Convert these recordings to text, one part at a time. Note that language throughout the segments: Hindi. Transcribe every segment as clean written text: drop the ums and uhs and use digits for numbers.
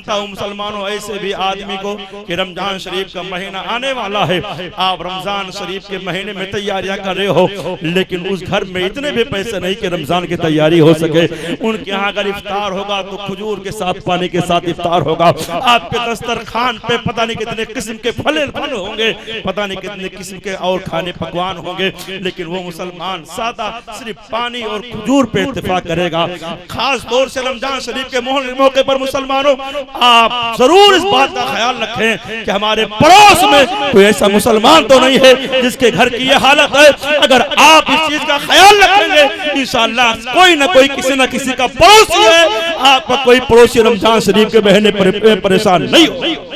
जानता हूँ मुसलमानों ऐसे भी आदमी को कि रमजान शरीफ का महीना आने वाला है, आप रमजान शरीफ के महीने में तैयारियां कर रहे हो, लेकिन उस घर में इतने भी पैसे नहीं कि रमजान की तैयारी हो सके। उनके यहाँ अगर इफ्तार होगा तो खजूर के साथ पानी के साथ इफ्तार होगा। आपके दस्तरखान पे पता नहीं कितने किस्म के फल होंगे, पता नहीं कितने किस्म के और खाने पकवान होंगे, लेकिन वो मुसलमान सादा सिर्फ पानी और खजूर पे इत्तेफाक करेगा। खास तौर से रमजान शरीफ के मौके पर मुसलमानों आप जरूर इस बात का ख्याल रखें कि हमारे पड़ोस में कोई ऐसा मुसलमान तो नहीं है जिसके घर की ये हालत है। अगर आप इस चीज का ख्याल रखेंगे इंशाअल्लाह कोई ना कोई किसी न किसी का पड़ोसी है, आपका कोई पड़ोसी रमजान शरीफ के महीने पर परेशान नहीं हो।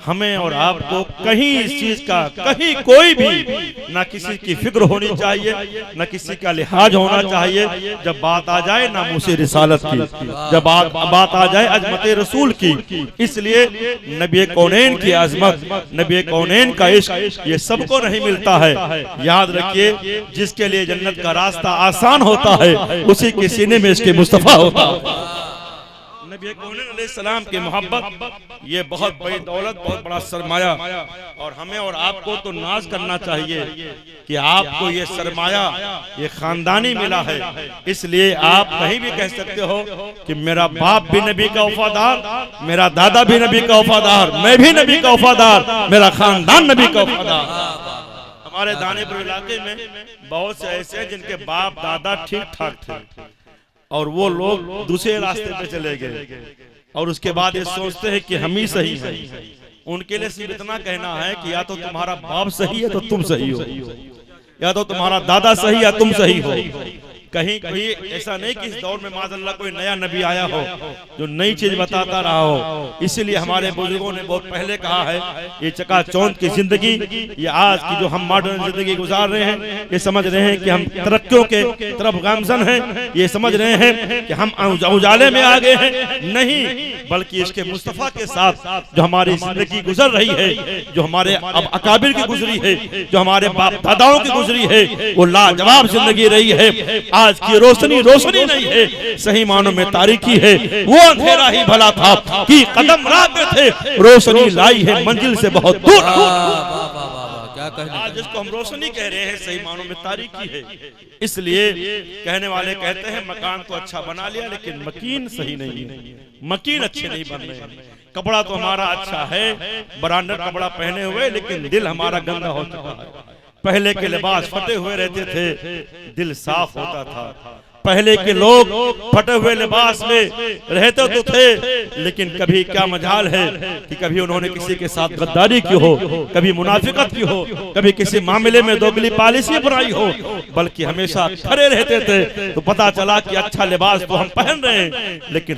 हमें और आपको कहीं इस चीज का कहीं कोई भी ना किसी की फिक्र होनी चाहिए, ना किसी का लिहाज होना चाहिए। जब बात आ जाए ना मुझसे रिसालत की, जब बात आ जाए अजमत रसूल की, इसलिए नबी कौनैन की अजमत, नबी कौनैन का इश्क ये सबको नहीं मिलता है। याद रखिए जिसके लिए जन्नत का रास्ता आसान होता है उसी के सीने में इसके मुस्तफा होता है। नबी कौनैन अलैहिस्सलाम की मोहब्बत ये बहुत बड़ी दौलत, बहुत बड़ा सरमाया, और हमें और आपको तो नाज करना चाहिए कि आपको ये सरमाया ये खानदानी मिला है। इसलिए आप कहीं भी कह सकते हो कि मेरा बाप भी नबी का वफादार, मेरा दादा भी नबी का वफादार, मैं भी नबी का वफादार, मेरा खानदान नबी का वफादार। हमारे दानेपुर इलाके में बहुत से ऐसे हैं जिनके बाप दादा ठीक ठाक थे और वो लोग दूसरे रास्ते पे चले गए और उसके बाद ये सोचते हैं कि हम ही सही हैं। उनके लिए सिर्फ इतना कहना है कि या तो तुम्हारा बाप सही है तो तुम सही हो, या तो तुम्हारा दादा सही या तुम सही हो। कहीं कहीं ऐसा नहीं कि इस दौर में माज़अल्लाह कोई नया नबी आया हो जो नई चीज बताता रहा हो। इसीलिए हमारे बुजुर्गों ने बहुत पहले कहा है ये चकाचौंध की जिंदगी, ये आज की जो हम मॉडर्न जिंदगी गुजार रहे हैं, ये समझ रहे हैं कि हम तरक्कियों के तरफ गामजन हैं, ये समझ रहे हैं कि हम उजाले में आ गए हैं। नहीं, बल्कि इसके मुस्तफा के साथ जो हमारी जिंदगी गुजर रही है, जो हमारे अब अकाबिर की गुजरी है, जो हमारे बाप दादाओं की गुजरी है, वो लाजवाब जिंदगी रही है। आज की रोशनी रोशनी नहीं है, सही मानों में तारीकी है। वो अंधेरा ही भला था कि कदम राहते थे, रोशनी लाई है मंजिल से बहुत दूर। आज जिसको हम रोशनी कह रहे हैं सही मानों में तारीकी है। इसलिए कहने वाले कहते हैं मकान तो अच्छा बना लिया लेकिन मकीन सही नहीं है, मकीन अच्छे नहीं बन रहे। कपड़ा तो हमारा अच्छा है, ब्रांडेड कपड़ा पहने हुए, लेकिन दिल हमारा गंदा हो चुका है। पहले के लिबास फटे हुए रहते थे, दिल साफ होता था। पहले के लोग फटे हुए लिबास में रहते तो थे, लेकिन कभी क्या मजाल है कि कभी उन्होंने किसी के साथ गद्दारी की हो, कभी मुनाफिकत की हो, कभी किसी मामले में दोगली पॉलिसी बनाई हो, बल्कि हमेशा खड़े रहते थे। तो पता चला कि अच्छा लिबास तो हम पहन रहे हैं, लेकिन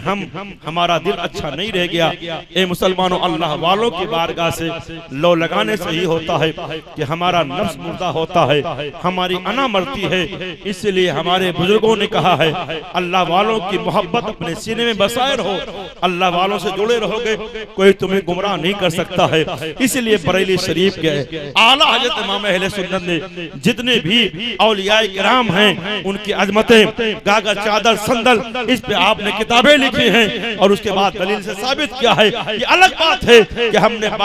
हमारा दिल अच्छा नहीं रह गया। ए मुसलमानों, अल्लाह वालों की बारगाह से लो लगाने से ही होता है कि हमारा नफ्स मुर्दा होता है, हमारी अना मरती है। इसलिए हमारे बुजुर्गों ने कहा है अल्लाह वालों की मोहब्बत अपने सीने में बसाए रहो, अल्लाह वालों से जुड़े रहोगे, कोई तुम्हें गुमराह नहीं कर सकता है। इसलिए बरेली शरीफ के आला हज़रत इमाम अहले सुन्नत ने जितने भी औलियाए किराम हैं उनकी अजमतें गागर चादर संदल इस पे आपने किताबें लिखी हैं और उसके बाद दलील से साबित किया है। ये अलग बात है कि हमने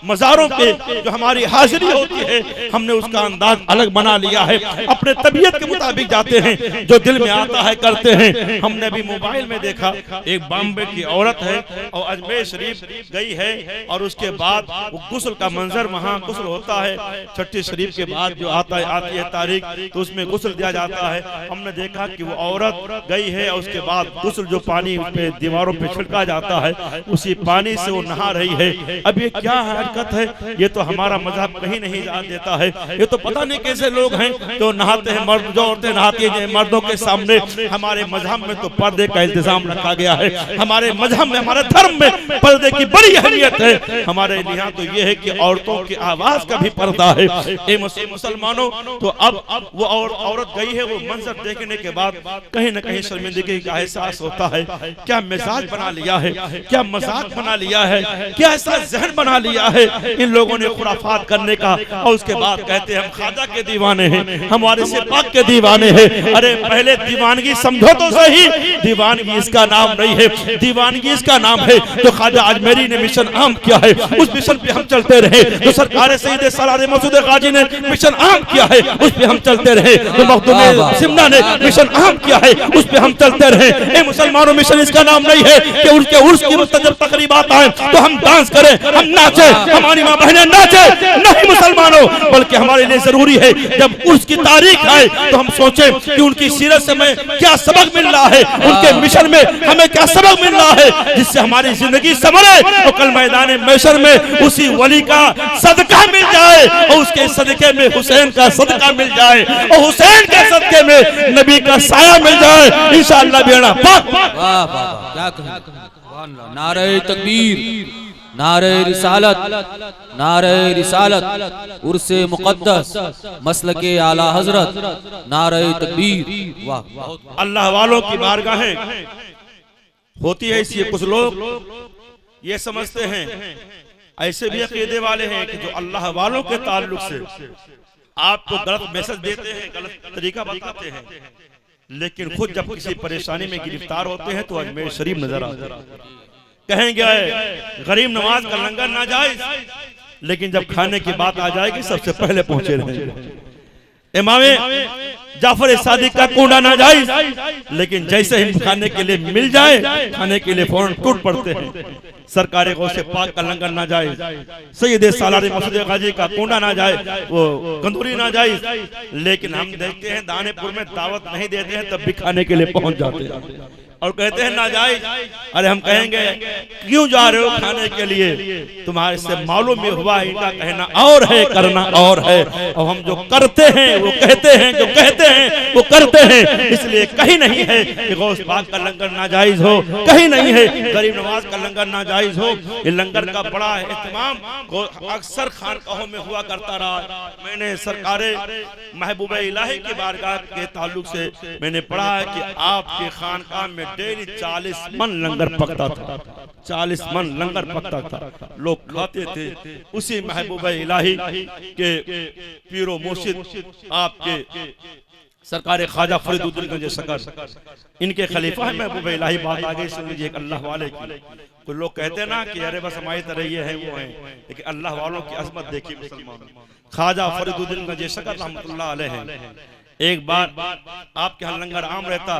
मज़ारों पे जो हमारी हाजिरी होती है हमने उसका अंदाज अलग बना लिया है, अपने तबीयत के मुताबिक जाते हैं, जो दिल में आता है करते हैं। हमने भी मोबाइल में देखा एक बॉम्बे की औरत है और अजमेर शरीफ गई है और उसके बाद वो गुस्ल का मंजर, वहाँ गुस्ल होता है, छठी शरीफ के बाद जो आती है तारीख तो उसमें गुस्ल दिया जाता है। हमने देखा कि वो औरत गई है और उसके बाद गुस्ल जो पानी पे दीवारों पे छिड़का जाता है उसी पानी से वो नहा रही है। अब ये क्या हरकत है, ये तो हमारा मजहब कहीं नहीं जान देता है। ये तो पता नहीं कैसे लोग हैं जो नहाते हैं, मर्द जो औरतें नहाती हैं मर्दों के सामने। हमारे मजहब में तो पर्दे का इंतजाम रखा गया है, हमारे मजहब में, हमारे धर्म में पर्दे की बड़ी अहमियत है। हमारे यहाँ तो ये है कि औरतों की आवाज का भी पर्दा है। मुसलमानों, तो अब वो औरत गई है, वो मंजर देखने के बाद कहीं न कहीं शर्मिंदगी का एहसास होता है। क्या मिजाज बना लिया है, क्या मजाक बना लिया है, क्या ऐसा जहन बना लिया है इन लोगों ने खुराफात करने का। और उसके बाद कहते हैं हम ख्वाजा के दीवाने हैं, हमारे से पाक के दीवाने हैं। अरे पहले दीवानगी समझो तो सही, दीवानगी इसका नाम नहीं है, दीवानगी इसका नाम है जो ख्वाजा अजमेरी ने मिशन आम किया है, उस मिशन पे हम चलते रहे। जो सरकार सईद सलार मसूद गाजी ने मिशन आम किया है, उस पे हम चलते रहे। जो मखदूम सिमना ने मिशन आम किया है, उस पे हम चलते रहे। ए मुसलमानों, मिशन इसका नाम नहीं है कि उनके उर्स की जब तकरीबात आए तो हम डांस करें, हम नाचे, हमारी माँ बहनें नाचे। नहीं मुसलमानों, बल्कि हमारे लिए जरूरी है जब उर्स की तारीख आए तो हम सोचें कि उनकी सीरत से हमें क्या सबक मिल रहा है, उनके मिशन में हमें क्या सबक मिल रहा है जिससे हमारी जिंदगी संवरे और कल मैदान महशर में उसी वली का सदका मिल जाए और उसके सदके में हुसैन का सदका मिल जाए और हुसैन के सदके में नबी का साया मिल जाए इंशाअल्लाह। बेड़ा पाक। वाह वाह, क्या कहें। नारे तकबीर, नारे रिसालत, नारे रिसालत, उर्से मुक़द्दस, मसलके आला हजरत, नारे तकबीर। वाह। अल्लाह वालों की बारगाहें होती है, इसलिए कुछ लोग ये समझते हैं, ऐसे भी अकीदे वाले हैं कि जो अल्लाह वालों के ताल्लुक से आपको गलत मैसेज देते हैं, गलत तरीका बताते हैं, लेकिन खुद जब किसी परेशानी में गिरफ्तार होते हैं तो अजमेर शरीफ नजर आता है। कहेंगे गरीब नवाज का लंगर ना जायज, लेकिन जब खाने की बात आ जाएगी सबसे पहले पहुंचे रहेंगे। इमामे जाफर सादिक का कूड़ा ना जायज, लेकिन जैसे ही खाने के लिए मिल जाए खाने के लिए फौरन टूट पड़ते हैं। सरकार गौसे पाक का लंगर ना जाए, सैयद सालार मसूद गाजी का कूड़ा ना जाए, वो कंदूरी ना जाए, लेकिन हम देखते हैं दानेपुर में दावत नहीं देते हैं तब भी खाने के लिए पहुंच जाते हैं और कहते हैं ना जाए। अरे हम कहेंगे क्यों जा रहे हो खाने के लिए, तुम्हारे से मालूम ही हुआ इनका कहना और है करना और है, और हम जो करते हैं वो कहते हैं, जो कहते हैं वो करते हैं। इसलिए कहीं नहीं है कि गौस पाक का लंगर नाजायज हो, कहीं नहीं है गरीब नवाज का लंगर नाजायज हो। ये लंगर का बड़ा एहतमाम अक्सर खानकाहों में हुआ करता रहा। मैंने सरकारे महबूब इलाही की बारगाह के ताल्लुक से मैंने पढ़ा है कि आपके खानकाह में डेली 40 मन लंगर पकता था, 40 मन लंगर पकता था, लोग खाते थे। उसी महबूब इलाही के पीरो मुर्शिद आपके सरकार ख्वाजा फरीदुद्दीन गंज शकर, इनके खलीफा है महबूब इलाही। बात आ गई सुन लीजिए अल्लाह वाले की। कुछ लोग कहते हैं ना कि अरे बस हमारी तरह ये है वो है, लेकिन अल्लाह वालों की अजमत देखिए मुसलमान। ख्वाजा फरीदुद्दीन गंज शकर रहमतुल्लाह अलैह एक बार आपके यहाँ लंगर आम रहता,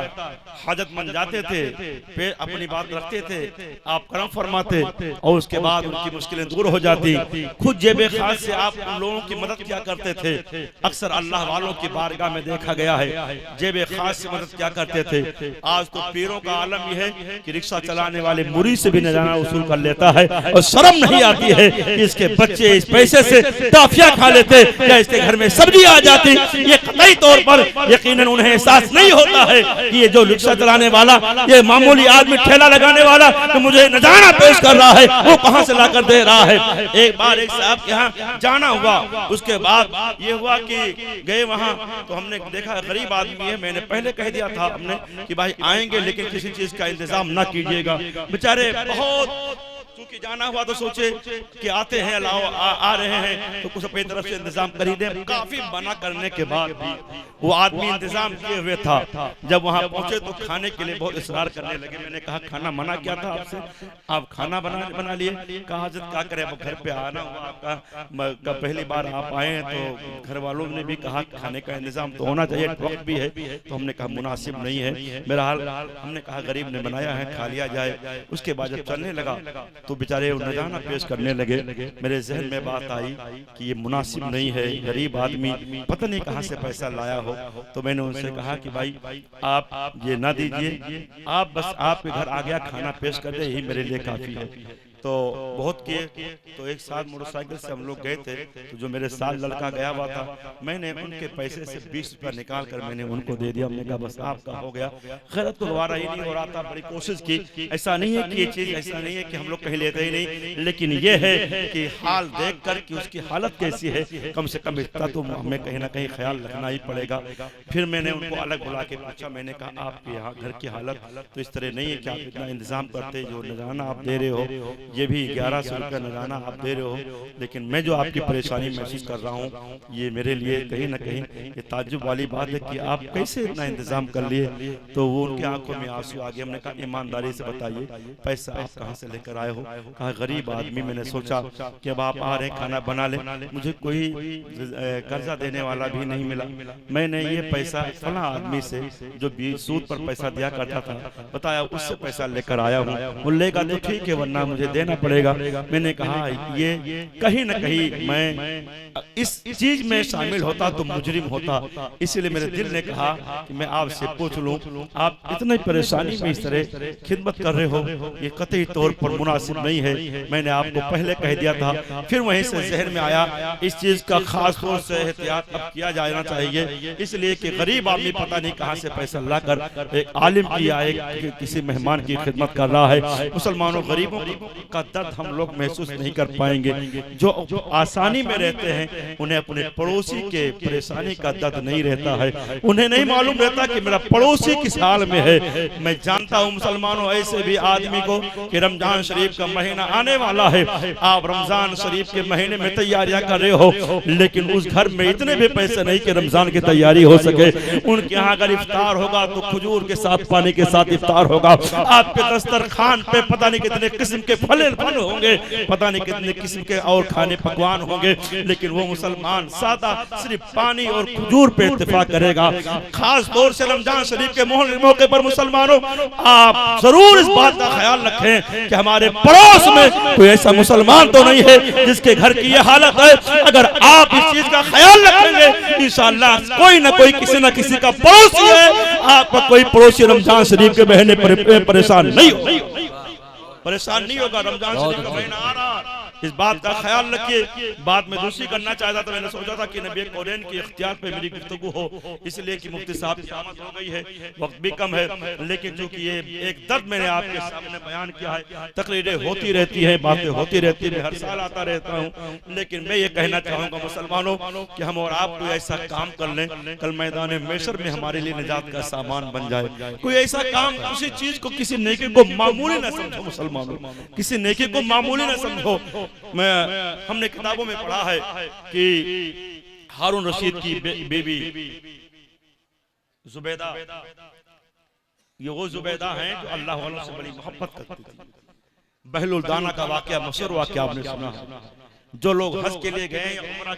हाजतमंद जाते थे, फिर अपनी बात रखते थे, आप करम फरमाते और उसके बाद उनकी मुश्किलें दूर हो जाती। खुद जेबे खास से आप उन लोगों की मदद क्या करते थे। अक्सर अल्लाह वालों की बारगाह में देखा गया है जेबे खास से मदद क्या करते थे। आज तो पीरों का आलम यह है कि रिक्शा चलाने वाले मुरीद से भी नजारा वसूल कर लेता है और शर्म नहीं आती है कि इसके बच्चे इस पैसे से टाफिया खा लेते या इसके घर में सब्जी आ जाती। ये कतई तौर पर यकीनन उन्हें एहसास नहीं होता है कि ये जो रिक्शा चलाने वाला, ये मामूली आदमी ठेला लगाने वाला तो मुझे नजारा पेश कर रहा है, वो कहां से लाकर दे रहा है। एक बार एक साहब के यहाँ जाना हुआ, उसके बाद ये हुआ कि गए वहां तो हमने देखा गरीब आदमी है। मैंने पहले कह दिया था हमने कि भाई आएंगे लेकिन किसी चीज का इंतजाम ना कीजिएगा। बेचारे बहुत चूंकि जाना हुआ तो सोचे कि आते हैं लाओ आ रहे हैं तो कुछ अपनी तरफ से इंतजाम खरीदे। काफी मना करने के बाद भी वो आदमी इंतजाम किए हुए था। जब वहां पहुंचे तो खाने के लिए बहुत इसरार करने लगे। मैंने कहा खाना मना किया था आपसे, आप खाना बना लिए। कहा हजरत क्या करें, अब घर पे आना हुआ आपका, पहली बार आप आए तो घर वालों ने भी कहा खाने का इंतजाम तो होना चाहिए, वक्त भी है। तो हमने कहा मुनासिब नहीं है मेरा हाल। हमने कहा गरीब ने बनाया है खा लिया जाए। उसके बाद जब चलने लगा तो बेचारे नजारा पेश करने लगे। मेरे जहन में बात आई कि ये मुनासिब नहीं है, गरीब आदमी पता नहीं कहां से पैसा लाया हो। तो मैंने उनसे कहा कि भाई आप ये ना दीजिए, आप बस आपके घर आ गया खाना पेश कर दे, यही मेरे लिए काफी है। तो बहुत किए। तो एक साथ मोटरसाइकिल से हम लोग गए थे, तो जो मेरे साथ लड़का गया हुआ था मैंने उनके पैसे से 20 रुपया निकाल कर मैंने उनको दे दिया। हमने कहा बस आपका हो गया। खैरत तो दोबारा ही नहीं हो रहा था, बड़ी कोशिश की। ऐसा नहीं है कि ये चीज ऐसा नहीं है कि हम लोग कहीं लेते ही नहीं, लेकिन ये है कि हाल देख कर कि उसकी हालत कैसी है, कम से कम इतना तो हमें कहीं ना कहीं ख्याल रखना ही पड़ेगा। फिर मैंने उनको अलग बुला के पूछा, मैंने कहा आपके यहाँ घर की हालत तो इस तरह नहीं है कि आप इतना इंतजाम करते, जो नजराना आप दे रहे हो ये भी 1100 रुपया नगाना आप दे रहे हो, लेकिन मैं जो आपकी परेशानी महसूस कर रहा हूँ ये मेरे लिए कहीं ना कहीं ये ताज्जुब वाली बात है कि आप कैसे इतना इंतजाम कर लिए। तो वो उनकी आंखों में आंसू आ गए। हमने कहा ईमानदारी से बताइए पैसा आप कहाँ से लेकर आए हो? कहा गरीब आदमी, मैंने सोचा कि अब आप आ रहे हैं खाना बना ले, मुझे कोई कर्जा देने वाला भी नहीं मिला, मैंने ये पैसा फला आदमी से जो सूद पर पैसा दिया करता था बताया उससे पैसा लेकर आया हूँ। वो लेगा तो ठीक है वरना मुझे देना पड़ेगा। मैंने कहा ये कहीं ना कहीं मैं इस चीज में शामिल होता तो मुजरिम होता, इसीलिए मेरे दिल ने कहा कि मैं आपसे पूछ लूं, आप इतनी परेशानी में इस तरह खिदमत कर रहे हो ये कतई तौर पर मुनासिब नहीं है। मैंने आपको पहले कह दिया था। फिर वहीं से जहन में आया इस चीज का खास तौर से एहतियात अब किया जाना चाहिए, इसलिए कि गरीब आदमी पता नहीं कहां से पैसा लाकर एक आलिम की या एक किसी मेहमान की खिदमत कर रहा है। मुसलमानों, गरीबों का दर्द हम लोग महसूस नहीं कर पाएंगे। जो आसानी में रहते हैं उन्हें अपने पड़ोसी के परेशानी का दर्द नहीं रहता है, उन्हें नहीं मालूम रहता कि मेरा पड़ोसी किस हाल में है। मैं जानता हूं मुसलमानों ऐसे भी आदमी को कि रमजान शरीफ का महीना आने वाला है, आप रमजान शरीफ के महीने में तैयारियां कर रहे हो, लेकिन उस घर में इतने भी पैसे नहीं कि रमजान की तैयारी हो सके। उनके यहाँ अगर इफ्तार होगा तो खजूर के साथ पानी के साथ इफ्तार होगा। आपके दस्तरखान पे पता नहीं कितने किस्म के फल होंगे, पता नहीं कितने किस्म के और खाने पकवान होंगे, लेकिन वो मुसलमान सादा सिर्फ पानी और खजूर पे इत्तेफाक करेगा। खास तौर से रमजान शरीफ के मौके पर मुसलमानों आप जरूर इस बात का ख्याल रखें कि हमारे पड़ोस में कोई ऐसा मुसलमान तो नहीं है जिसके घर की ये हालत है। अगर आप इस चीज का ख्याल रखेंगे इंशाअल्लाह कोई ना कोई किसी न किसी का पड़ोसी है, आपका कोई पड़ोसी रमजान शरीफ के महीने पर परेशान नहीं होगा। रमजान शरीफ का महीना आ रहा, इस बात का ख्याल रखिए। बात में दूसरी करना चाहता था, मैंने सोचा था कि नबी कौरैन के इख्तियार पे मेरी गुफ्तगू हो, इसलिए कि मुफ्ती साहब की आमद हो गई है, वक्त भी कम है, लेकिन चूंकि ये एक दर्द मैंने आपके सामने बयान किया है, तकरीरें होती रहती हैं, बातें होती रहती हैं, हर साल आता रहता हूँ, लेकिन मैं ये कहना चाहूँगा मुसलमानों कि हम और आप कोई ऐसा काम कर लें कल मैदान महशर में हमारे लिए निजात का सामान बन जाए। कोई ऐसा काम, किसी चीज को, किसी नेकी को मामूली न समझो मुसलमानों, किसी नेकी को मामूली न समझो। हमने किताबों में पढ़ा है कि हारून रशीद की बेबी जुबैदा, ये वो जुबैदा हैं जो अल्लाह वालों से बड़ी मोहब्बत करती थी। बहलुल दाना का वाकया, मशहूर वाकया आपने सुना है। जो लोग हज के लिए गए या उम्रा